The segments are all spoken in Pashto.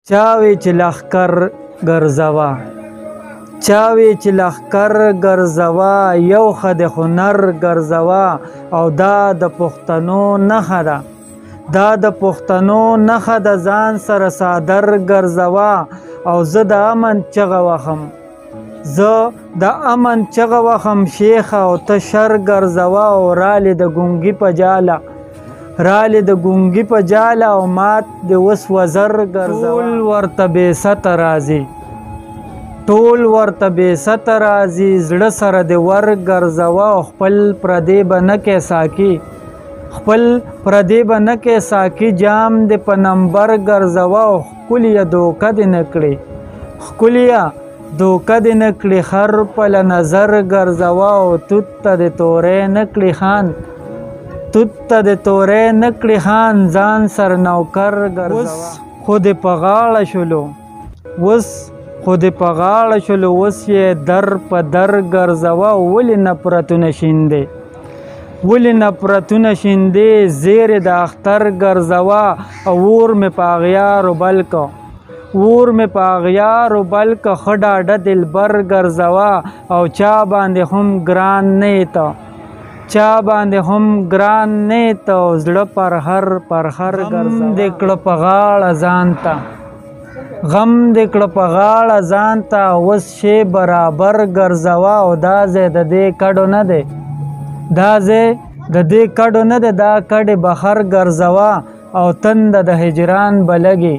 چاوی چې لښکر ګرځوه چاوی چې لښکر ګرځوه یو ښه د هنر ګرځوه او دا د پښتنو نښه ده دا د پښتنو نښه ده ځان سره څادر ګرځوه او زه د امن چغه وهم زه د امن چغه وهم شیخه او ته شر ګرځوه او رالې د ګونګي په جاله رالی د ګونګي په جاله او مات د وس وزر ګرځوه ټول ورته بې سته راځي ټول ورته بې سته راځي زړه سره د ور ګرځوه او خپل پردی به نه کې ساکي خپل پردی به نه کې ساکي جام د په نمبر ګرځوه او ښکلیه دوکه دې نه کړي ښکلیه دوکه دې نه کړي خر په له نظر ګرځوه او توت ته د تورې نه کړي خان توت ته د تورې نه کړي خان ځان سر نوکر ګرځوه اوس خو دې په غاړه شولو اوس خو دې په غاړه شولو اوس یې در په در ګرځوه ولې نفرتونه شیندې ولې نفرتونه شیندې زیرې د اختر ګرځوه او اور مې په اغیارو بل که اور مې په اغیارو بل که ښه ډاډه دلبر ګرځوه او چا باندې هم ګران نه یې ته چا باندې هم ګران نه ته زړه پرهر ګرځوه دې کړه په غاړه ځان ته غم دې کړه په غاړه ځان ته اوس شی برابر ګرځوه او دا ځای د دې کډو نه دی دا ځای د دې کډو نه دی دا کډې بخر ګرځوه او تنده د هجران به لګي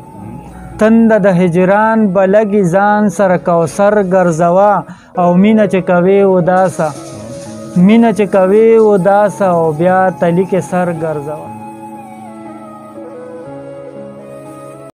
تنده د هجران به لګي ځان سره کوثر ګرځوه او مینه چې کوې وداسه مینه چې کوې وداسه او بیا تلی کې سر ګرځوه